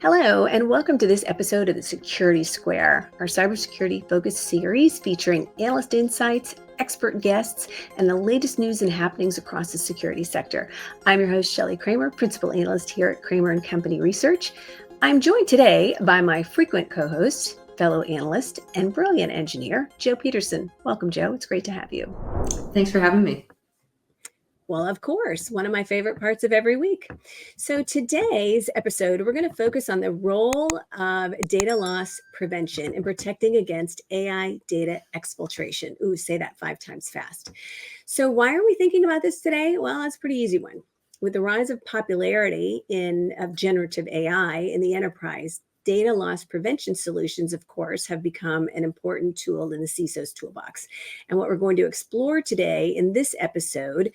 Hello, and welcome to this episode of the Security Square, our cybersecurity-focused series featuring analyst insights, expert guests, and the latest news and happenings across the security sector. I'm your host, Shelly Kramer, principal analyst here at Kramer & Company Research. I'm joined today by my frequent co-host, fellow analyst, and brilliant engineer, Jo Peterson. Welcome, Jo. It's great to have you. Thanks for having me. Well, of course, one of my favorite parts of every week. So today's episode, we're going to focus on the role of data loss prevention and protecting against AI data exfiltration. Ooh, say that 5 times fast. So why are we thinking about this today? Well, it's a pretty easy one. With the rise of popularity of generative AI in the enterprise, data loss prevention solutions, of course, have become an important tool in the CISO's toolbox. And what we're going to explore today in this episode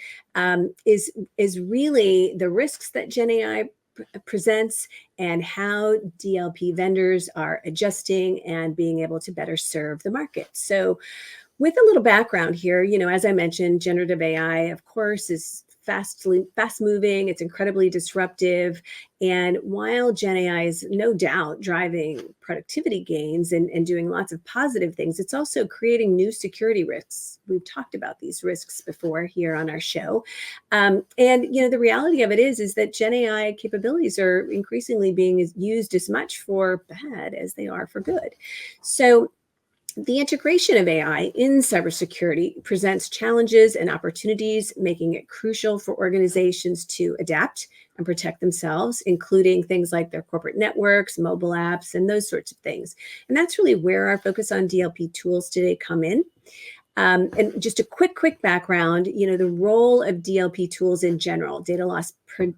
is really the risks that Gen AI presents and how DLP vendors are adjusting and being able to better serve the market. So with a little background here, as I mentioned, generative AI, of course, is fast moving, it's incredibly disruptive. And while Gen AI is no doubt driving productivity gains and doing lots of positive things, it's also creating new security risks. We've talked about these risks before here on our show. And the reality of it is that Gen AI capabilities are increasingly being used as much for bad as they are for good. So the integration of AI in cybersecurity presents challenges and opportunities, making it crucial for organizations to adapt and protect themselves, including things like their corporate networks, mobile apps, and those sorts of things. And that's really where our focus on DLP tools today come in. And just a quick background, the role of DLP tools in general. Data loss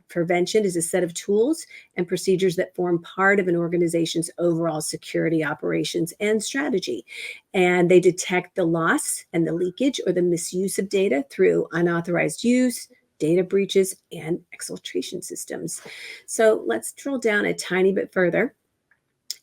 prevention is a set of tools and procedures that form part of an organization's overall security operations and strategy. And they detect the loss and the leakage or the misuse of data through unauthorized use, data breaches, and exfiltration systems. So let's drill down a tiny bit further.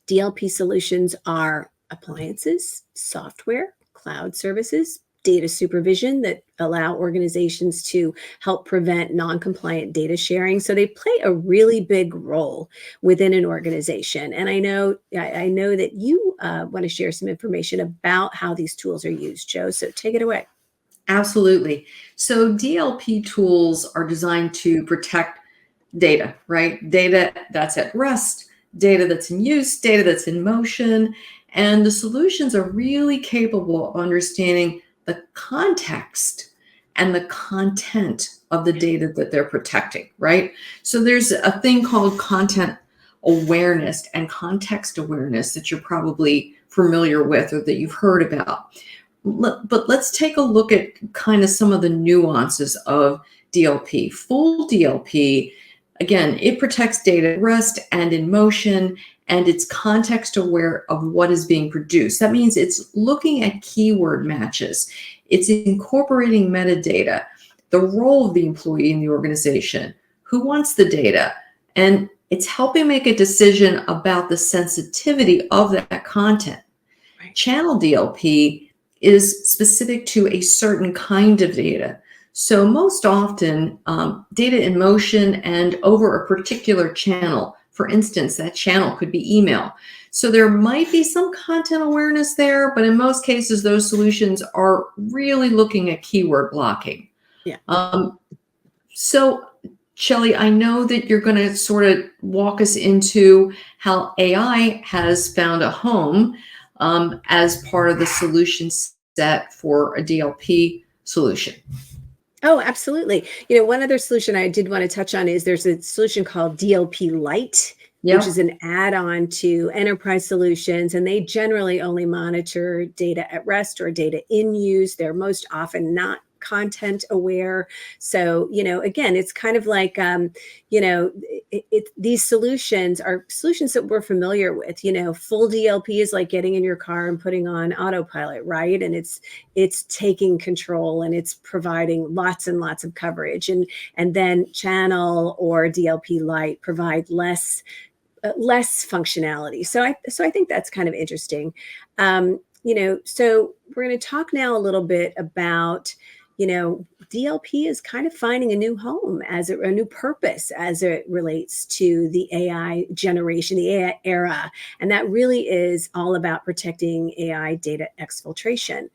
DLP solutions are appliances, software, cloud services, data supervision that allow organizations to help prevent non-compliant data sharing. So they play a really big role within an organization. And I know that you want to share some information about how these tools are used, Jo. So take it away. Absolutely. So DLP tools are designed to protect data, right? Data that's at rest, data that's in use, data that's in motion. And the solutions are really capable of understanding the context and the content of the data that they're protecting, right? So there's a thing called content awareness and context awareness that you're probably familiar with or that you've heard about. But let's take a look at kind of some of the nuances of DLP. Full DLP, again, it protects data at rest and in motion, and it's context aware of what is being produced. That means it's looking at keyword matches. It's incorporating metadata, the role of the employee in the organization, who wants the data, and it's helping make a decision about the sensitivity of that content. Right. Channel DLP is specific to a certain kind of data. So most often, data in motion and over a particular channel. For instance, that channel could be email. So there might be some content awareness there, but in most cases, those solutions are really looking at keyword blocking. Yeah. So Shelly, I know that you're going to sort of walk us into how AI has found a home as part of the solution set for a DLP solution. Oh, absolutely. One other solution I did want to touch on is there's a solution called DLP Lite, which is an add-on to enterprise solutions, and they generally only monitor data at rest or data in use. They're most often not content aware. So, again, it's kind of like, these solutions are solutions that we're familiar with. Full DLP is like getting in your car and putting on autopilot, right? And it's taking control and it's providing lots and lots of coverage. And then channel or DLP Lite provide less functionality. So I think that's kind of interesting. So we're going to talk now a little bit about DLP is kind of finding a new home a new purpose as it relates to the AI generation, the AI era. And that really is all about protecting AI data exfiltration.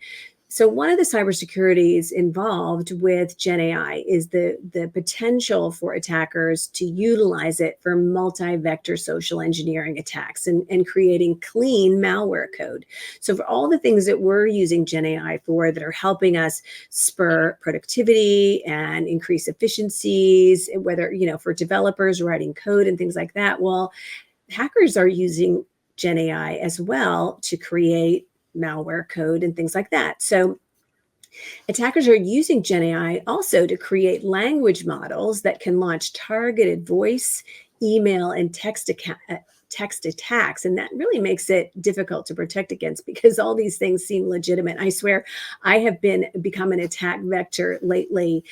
So one of the cybersecurities involved with Gen AI is the potential for attackers to utilize it for multi-vector social engineering attacks and creating clean malware code. So for all the things that we're using Gen AI for that are helping us spur productivity and increase efficiencies, whether, for developers writing code and things like that, well, hackers are using Gen AI as well to create malware code and things like that. So attackers are using Gen AI also to create language models that can launch targeted voice, email, and text attacks. And that really makes it difficult to protect against because all these things seem legitimate. I swear I have become an attack vector lately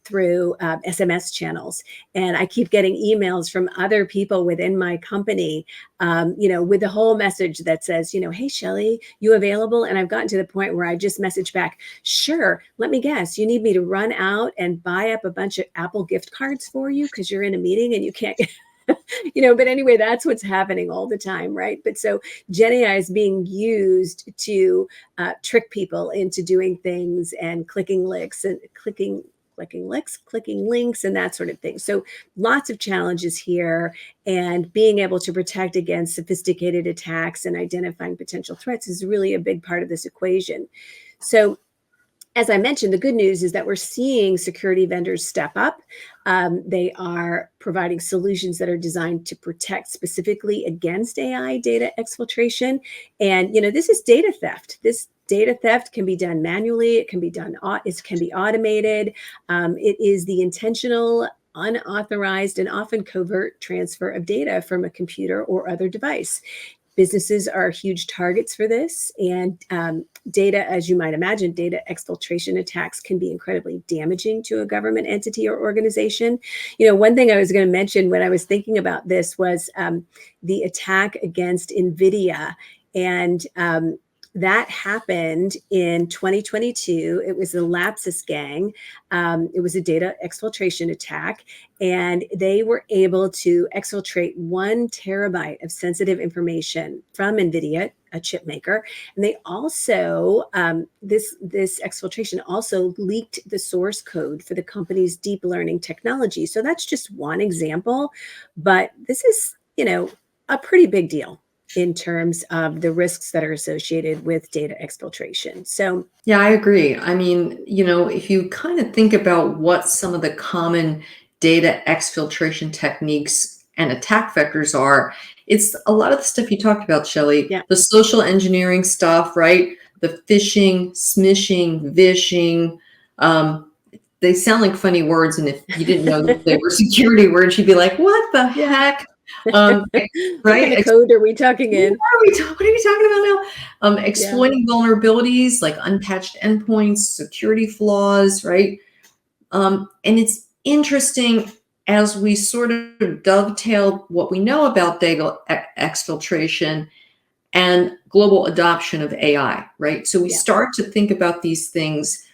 through SMS channels. And I keep getting emails from other people within my company, with the whole message that says, hey, Shelly, you available? And I've gotten to the point where I just message back, sure, let me guess, you need me to run out and buy up a bunch of Apple gift cards for you because you're in a meeting and you can't get but anyway, that's what's happening all the time, right? But so Gen AI is being used to trick people into doing things and clicking links and clicking links and that sort of thing. So lots of challenges here, and being able to protect against sophisticated attacks and identifying potential threats is really a big part of this equation. So as I mentioned, the good news is that we're seeing security vendors step up. They are providing solutions that are designed to protect specifically against AI data exfiltration. And, this is data theft. This data theft can be done manually. It can be automated. It is the intentional, unauthorized, and often covert transfer of data from a computer or other device. Businesses are huge targets for this, and data, as you might imagine, data exfiltration attacks can be incredibly damaging to a government entity or organization. One thing I was going to mention when I was thinking about this was the attack against NVIDIA, and that happened in 2022. It was the Lapsus gang. It was a data exfiltration attack, and they were able to exfiltrate 1 terabyte of sensitive information from NVIDIA, a chip maker. And they also, this exfiltration also leaked the source code for the company's deep learning technology. So that's just one example, but this is, a pretty big deal in terms of the risks that are associated with data exfiltration. So yeah, I agree. I mean, if you kind of think about what some of the common data exfiltration techniques and attack vectors are, it's a lot of the stuff you talked about, Shelly. Yeah. The social engineering stuff, right? The phishing, smishing, vishing. They sound like funny words, and if you didn't know that they were security words, you'd be like, what the heck? What kind of code are we talking in? What are you talking about now? Exploiting vulnerabilities like unpatched endpoints, security flaws, right? And it's interesting as we sort of dovetail what we know about data exfiltration and global adoption of AI, right? So we start to think about these things,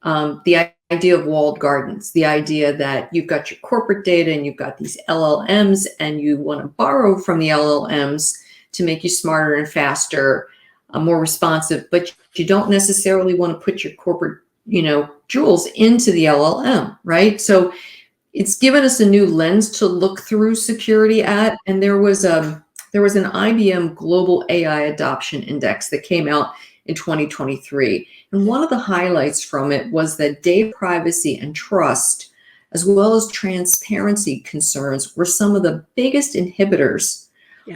the idea of walled gardens, the idea that you've got your corporate data and you've got these LLMs and you want to borrow from the LLMs to make you smarter and faster, more responsive, but you don't necessarily want to put your corporate, jewels into the LLM, right? So it's given us a new lens to look through security at, and there was an IBM Global AI Adoption Index that came out in 2023. And one of the highlights from it was that data privacy and trust, as well as transparency concerns, were some of the biggest inhibitors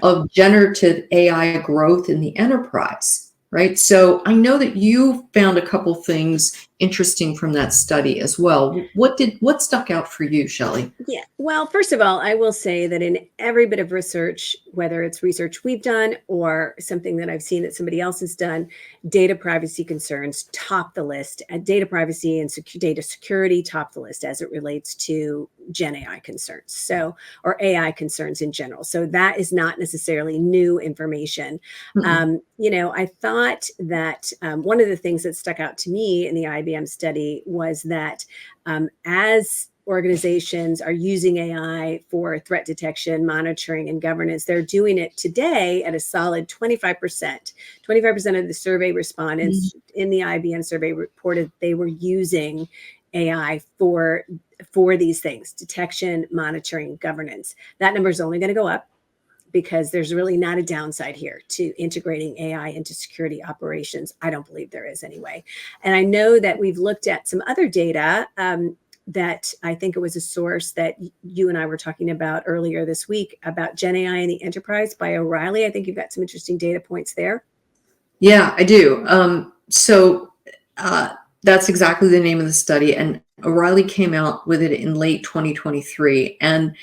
of generative AI growth in the enterprise, right? So I know that you found a couple things interesting from that study as well. What stuck out for you, Shelly? Yeah. Well, first of all, I will say that in every bit of research, whether it's research we've done or something that I've seen that somebody else has done, data privacy concerns top the list. Data privacy and data security top the list as it relates to Gen AI concerns. So, or AI concerns in general. So that is not necessarily new information. I thought that one of the things that stuck out to me in the IBM study was that as organizations are using AI for threat detection, monitoring, and governance, they're doing it today at a solid 25%. 25% of the survey respondents in the IBM survey reported they were using AI for these things: detection, monitoring, governance. That number is only going to go up, because there's really not a downside here to integrating AI into security operations. I don't believe there is, anyway. And I know that we've looked at some other data that I think it was a source that you and I were talking about earlier this week about Gen AI in the enterprise by O'Reilly. I think you've got some interesting data points there. Yeah, I do. That's exactly the name of the study. And O'Reilly came out with it in late 2023. And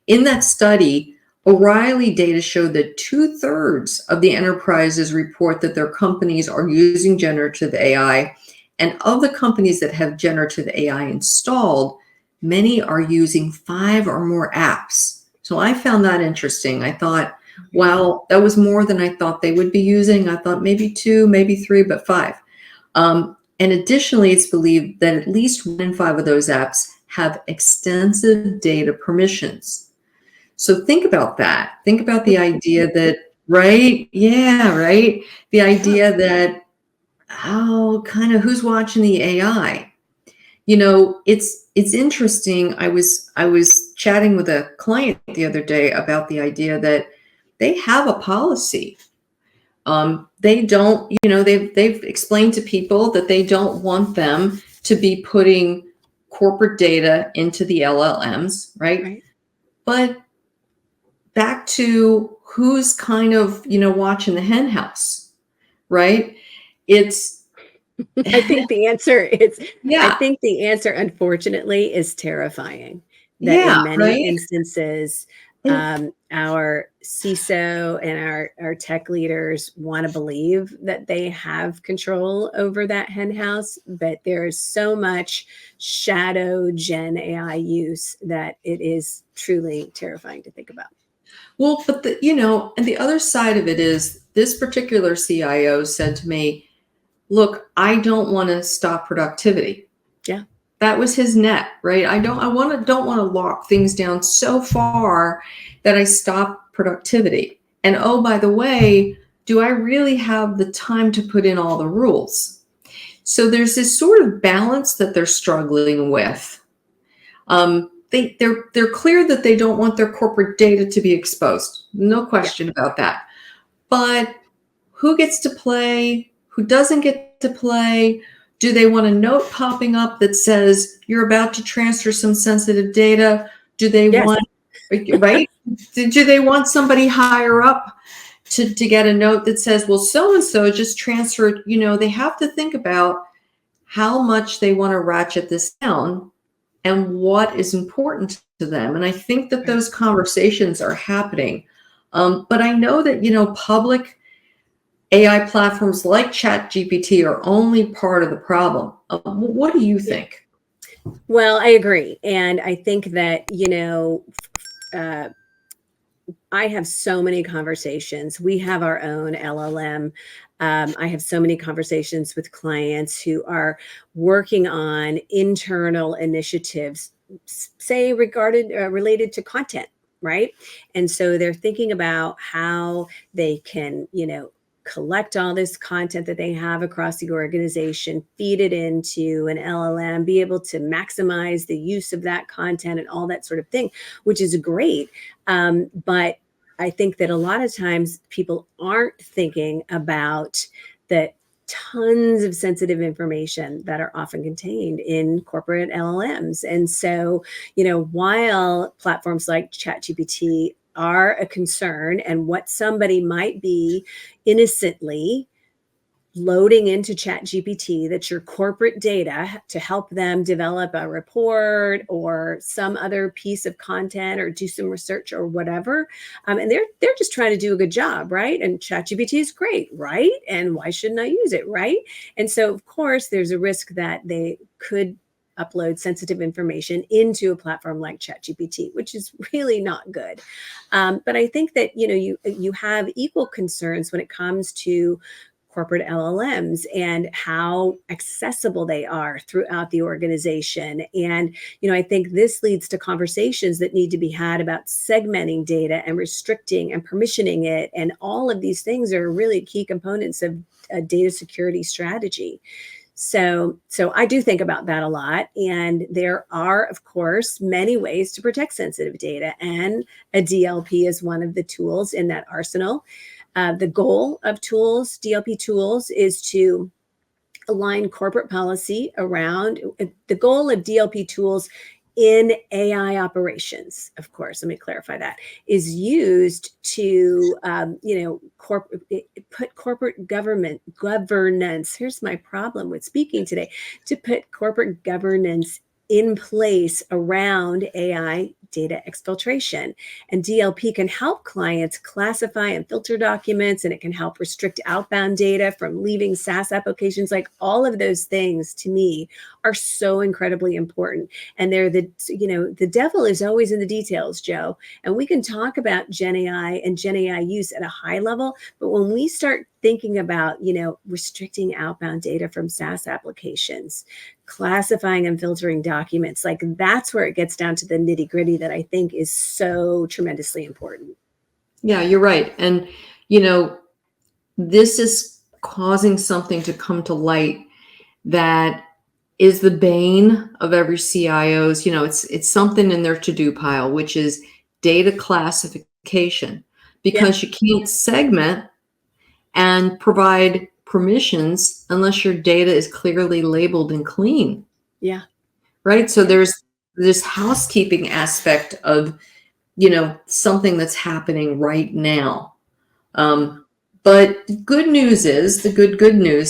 in that study, O'Reilly data showed that 2/3 of the enterprises report that their companies are using generative AI. And of the companies that have generative AI installed, many are using 5 or more apps. So I found that interesting. I thought, wow, that was more than I thought they would be using. I thought maybe 2, maybe 3, but 5. And additionally, it's believed that at least 1 in 5 of those apps have extensive data permissions. So think about that. Think about the idea that, right? Yeah, right. The idea that, who's watching the AI? It's interesting. I was chatting with a client the other day about the idea that they have a policy. They don't, they've explained to people that they don't want them to be putting corporate data into the LLMs, right? But back to who's kind of, watching the hen house, right? I think the answer is, Yeah. I think the answer, unfortunately, is terrifying. That Yeah, in many right? instances, our CISO and our tech leaders want to believe that they have control over that hen house, but there is so much shadow Gen AI use that it is truly terrifying to think about. Well, but and the other side of it is, this particular CIO said to me, look, I don't want to stop productivity. Yeah. That was his net, right? I don't want to lock things down so far that I stop productivity. And oh, by the way, do I really have the time to put in all the rules? So there's this sort of balance that they're struggling with. They're clear that they don't want their corporate data to be exposed. No question about that. But who gets to play? Who doesn't get to play? Do they want a note popping up that says you're about to transfer some sensitive data? Do they want, right? Do they want somebody higher up to get a note that says, well, so-and-so just transferred? They have to think about how much they want to ratchet this down and what is important to them. And I think that those conversations are happening. But I know that, public AI platforms like ChatGPT are only part of the problem. What do you think? Well, I agree. And I think that, I have so many conversations. We have our own LLM. I have so many conversations with clients who are working on internal initiatives, say related to content, right? And so they're thinking about how they can, collect all this content that they have across the organization, feed it into an LLM, be able to maximize the use of that content and all that sort of thing, which is great. But I think that a lot of times people aren't thinking about the tons of sensitive information that are often contained in corporate LLMs. And so, while platforms like ChatGPT are a concern, and what somebody might be innocently loading into ChatGPT, that's your corporate data to help them develop a report or some other piece of content or do some research or whatever. And they're just trying to do a good job, right? And ChatGPT is great, right? And why shouldn't I use it, right? And so, of course, there's a risk that they could upload sensitive information into a platform like ChatGPT, which is really not good. But I think that you have equal concerns when it comes to corporate LLMs and how accessible they are throughout the organization. And, I think this leads to conversations that need to be had about segmenting data and restricting and permissioning it. And all of these things are really key components of a data security strategy. So I do think about that a lot. And there are, of course, many ways to protect sensitive data. And a DLP is one of the tools in that arsenal. The goal of DLP tools, is to align corporate policy around the goal of DLP tools in AI operations. Of course, let me clarify that, is used to, put corporate governance. Here's my problem with speaking today: to put corporate governance in place around AI data exfiltration. And DLP can help clients classify and filter documents, and it can help restrict outbound data from leaving SaaS applications. Like, all of those things, to me, are so incredibly important. And they're the devil is always in the details, Jo. And we can talk about Gen AI and Gen AI use at a high level, but when we start thinking about, restricting outbound data from SaaS applications, classifying and filtering documents, like, that's where it gets down to the nitty gritty that I think is so tremendously important. Yeah, you're right. And, this is causing something to come to light that is the bane of every CIO's. It's something in their to-do pile, which is data classification, because you can't segment and provide permissions unless your data is clearly labeled and clean. Yeah. Right. So there's this housekeeping aspect of, something that's happening right now. But the good news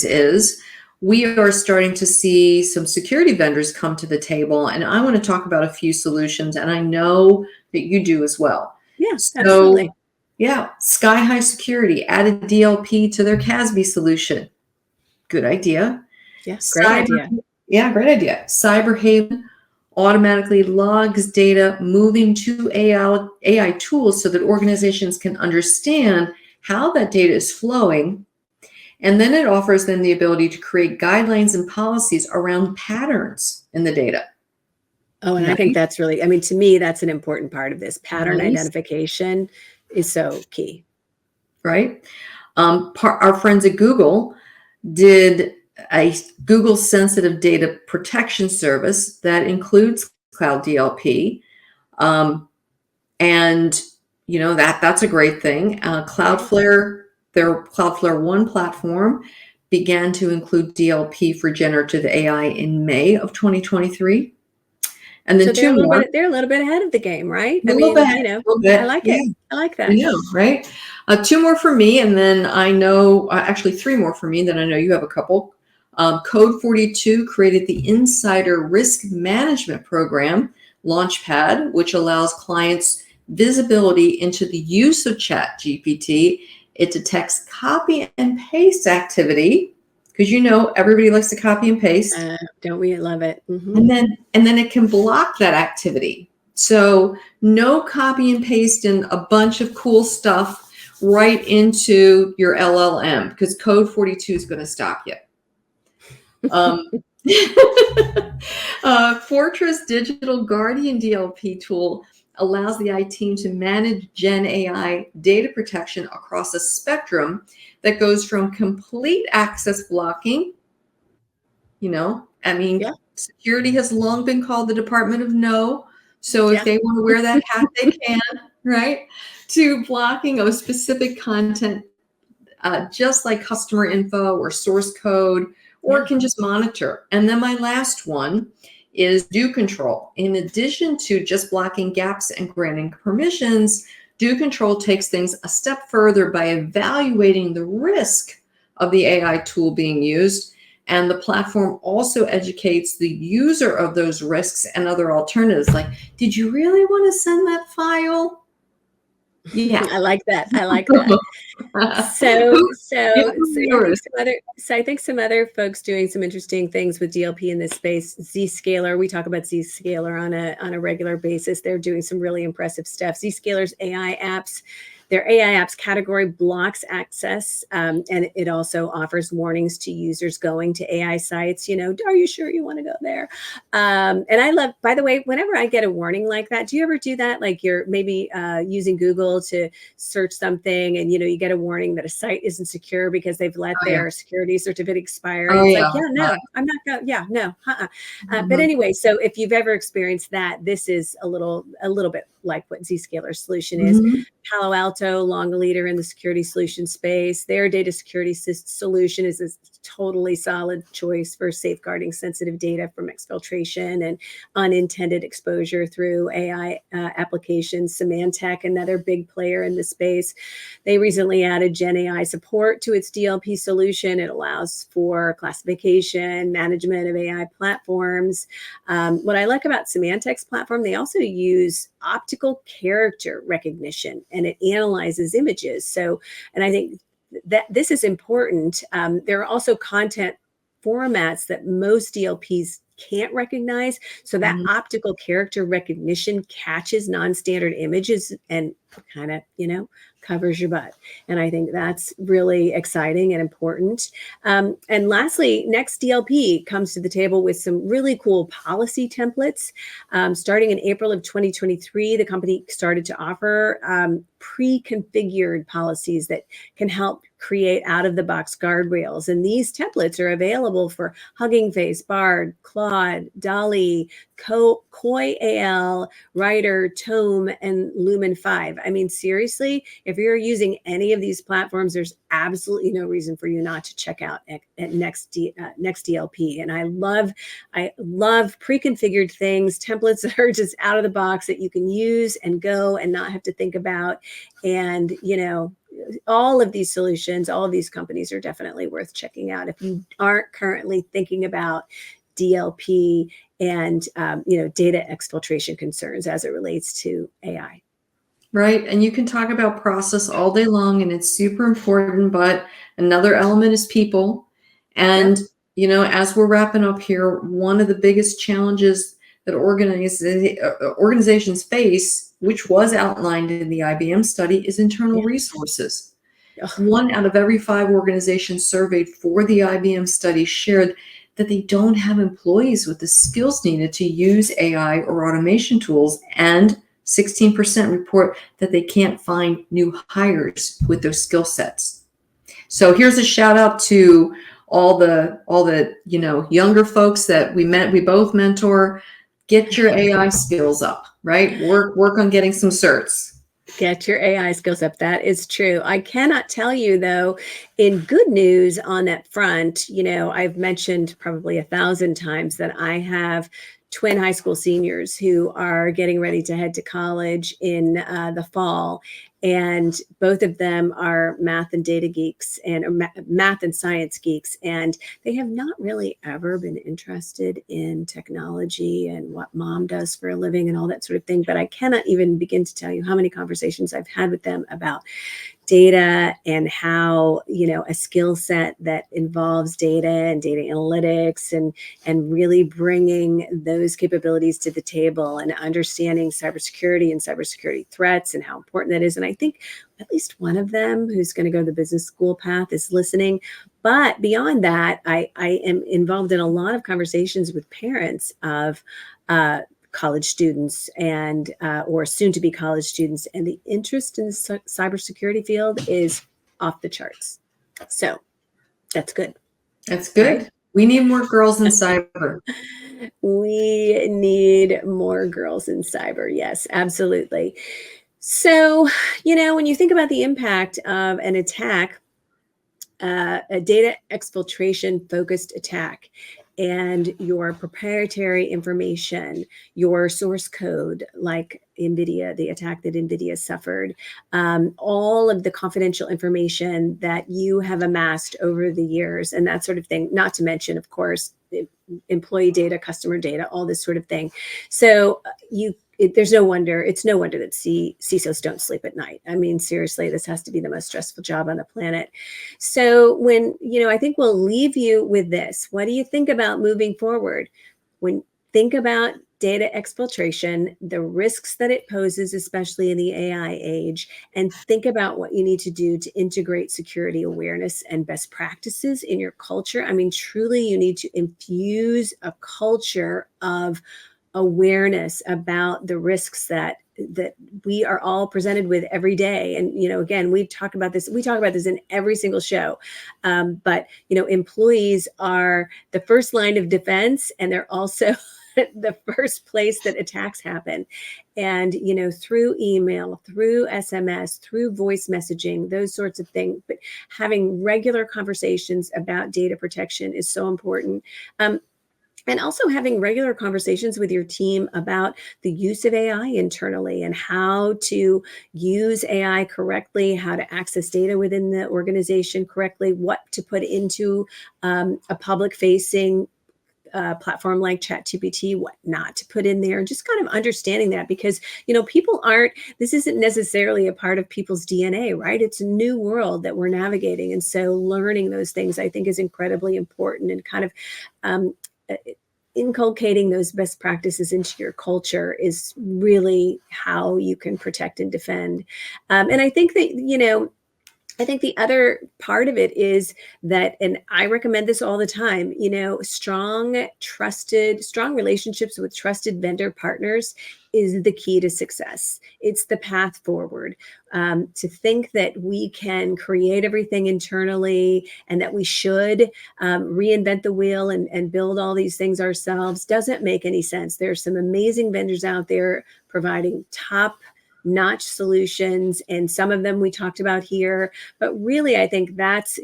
is we are starting to see some security vendors come to the table. And I want to talk about a few solutions, and I know that you do as well. Yes, absolutely. Yeah, Sky High Security added DLP to their CASB solution. Good idea. Yeah, great idea. Yeah, great idea. Cyberhaven automatically logs data moving to AI tools so that organizations can understand how that data is flowing. And then it offers them the ability to create guidelines and policies around patterns in the data. Oh, and I think that's really, to me, that's an important part of this. Pattern identification is so key. Right? Our friends at Google did a Google sensitive data protection service that includes Cloud DLP. And, that's a great thing. Cloudflare, their Cloudflare One platform, began to include DLP for generative AI in May of 2023. And then they're a little bit ahead of the game, right? A little bit. I like it. I like that. I know, right? Two more for me, and then I know, actually 3 more for me, then I know you have a couple. Code 42 created the Insider Risk Management Program Launchpad, which allows clients visibility into the use of ChatGPT. It detects copy and paste activity, because everybody likes to copy and paste. Don't we love it? Mm-hmm. And then it can block that activity. So no copy and paste and a bunch of cool stuff right into your LLM, because Code 42 is going to stop you. Fortress Digital Guardian DLP tool allows the IT team to manage Gen AI data protection across a spectrum that goes from complete access blocking. Security has long been called the Department of No. So if they want to wear that hat, they can, right? To blocking of specific content, just like customer info or source code, or it can just monitor. And then my last one is Do Control. In addition to just blocking gaps and granting permissions, Do Control takes things a step further by evaluating the risk of the AI tool being used. And the platform also educates the user of those risks and other alternatives. Like, did you really want to send that file? Yeah. I like that. So I think some other folks doing some interesting things with DLP in this space. Zscaler, we talk about Zscaler on a regular basis. They're doing some really impressive stuff. Zscaler's AI apps Their AI apps category blocks access, and it also offers warnings to users going to AI sites. Are you sure you want to go there? And I love, by the way, whenever I get a warning like that, do you ever do that? Like you're maybe using Google to search something and, you get a warning that a site isn't secure because they've let Oh, yeah. their security certificate expire. Oh, And it's yeah. like, yeah, no, I'm not going, yeah, no. But Mhm. anyway, so if you've ever experienced that, this is a little bit like what Zscaler's solution is. Mhm. Palo Alto, long leader in the security solution space. Their data security solution is a totally solid choice for safeguarding sensitive data from exfiltration and unintended exposure through AI applications. Symantec, another big player in the space, they recently added Gen AI support to its DLP solution. It allows for classification, management of AI platforms. What I like about Symantec's platform, they also use optical character recognition and it analyzes images. So, and I think that this is important. There are also content formats that most DLPs can't recognize. So that Mhm. optical character recognition catches non-standard images and kind of, covers your butt. And I think that's really exciting and important. And lastly, Next DLP comes to the table with some really cool policy templates. Starting in April of 2023, the company started to offer pre-configured policies that can help create out-of-the-box guardrails. And these templates are available for Hugging Face, Bard, Claude, DALL-E, Koi AL, Writer, Tome, and Lumen 5. I mean, seriously, if you're using any of these platforms, there's absolutely no reason for you not to check out at Next DLP. And I love pre-configured things, templates that are just out of the box that you can use and go and not have to think about. And, all of these solutions, all of these companies are definitely worth checking out if you aren't currently thinking about DLP and data exfiltration concerns as it relates to AI. Right. And you can talk about process all day long, and it's super important, but another element is people. And, Yep. as we're wrapping up here, one of the biggest challenges that organizations face, which was outlined in the IBM study, is internal Yeah. resources. Ugh. 1 out of every 5 organizations surveyed for the IBM study shared that they don't have employees with the skills needed to use AI or automation tools, and 16% report that they can't find new hires with those skill sets. So here's a shout out to all the younger folks that we both mentor. Get your AI skills up, right? Work on getting some certs. Get your AI skills up. That is true. I cannot tell you, though, in good news on that front, I've mentioned probably 1,000 times that I have twin high school seniors who are getting ready to head to college in the fall. And both of them are math and data geeks and math and science geeks. And they have not really ever been interested in technology and what mom does for a living and all that sort of thing. But I cannot even begin to tell you how many conversations I've had with them about data and how, a skill set that involves data and data analytics and really bringing those capabilities to the table and understanding cybersecurity and cybersecurity threats and how important that is. And I think at least one of them who's going to go the business school path is listening. But beyond that, I am involved in a lot of conversations with parents of college students and or soon to be college students, and the interest in the cybersecurity field is off the charts. So that's good. That's good. Right? We need more girls in cyber. We need more girls in cyber. Yes, absolutely. So, when you think about the impact of an attack, a data exfiltration focused attack, and your proprietary information, your source code, like NVIDIA, the attack that NVIDIA suffered, all of the confidential information that you have amassed over the years and that sort of thing, not to mention, of course, employee data, customer data, all this sort of thing. So it's no wonder that CISOs don't sleep at night. I mean, seriously, this has to be the most stressful job on the planet. So I think we'll leave you with this. What do you think about moving forward? Think about data exfiltration, the risks that it poses, especially in the AI age, and think about what you need to do to integrate security awareness and best practices in your culture. I mean, truly, you need to infuse a culture of awareness about the risks that we are all presented with every day. And again, we talk about this in every single show. But employees are the first line of defense, and they're also the first place that attacks happen. And through email, through SMS, through voice messaging, those sorts of things. But having regular conversations about data protection is so important. And also having regular conversations with your team about the use of AI internally and how to use AI correctly, how to access data within the organization correctly, what to put into a public-facing platform like ChatGPT, what not to put in there, just kind of understanding that, because this isn't necessarily a part of people's DNA, right? It's a new world that we're navigating, and so learning those things, I think, is incredibly important, and kind of inculcating those best practices into your culture is really how you can protect and defend. And I think that I think the other part of it is that, and I recommend this all the time, strong relationships with trusted vendor partners is the key to success. It's the path forward. To think that we can create everything internally and that we should reinvent the wheel and build all these things ourselves doesn't make any sense. There's some amazing vendors out there providing top-notch solutions, and some of them we talked about here. But really, I think that's,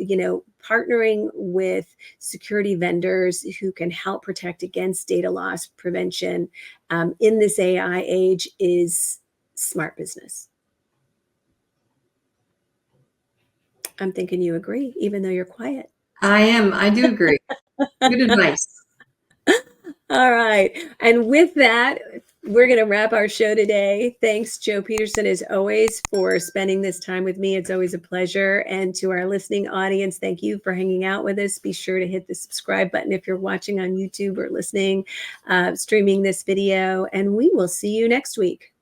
partnering with security vendors who can help protect against data loss prevention in this AI age is smart business. I'm thinking you agree, even though you're quiet. I am. I do agree. Good advice. All right. And with that, we're going to wrap our show today. Thanks, Jo Peterson, as always, for spending this time with me. It's always a pleasure. And to our listening audience, thank you for hanging out with us. Be sure to hit the subscribe button if you're watching on YouTube or listening, streaming this video. And we will see you next week.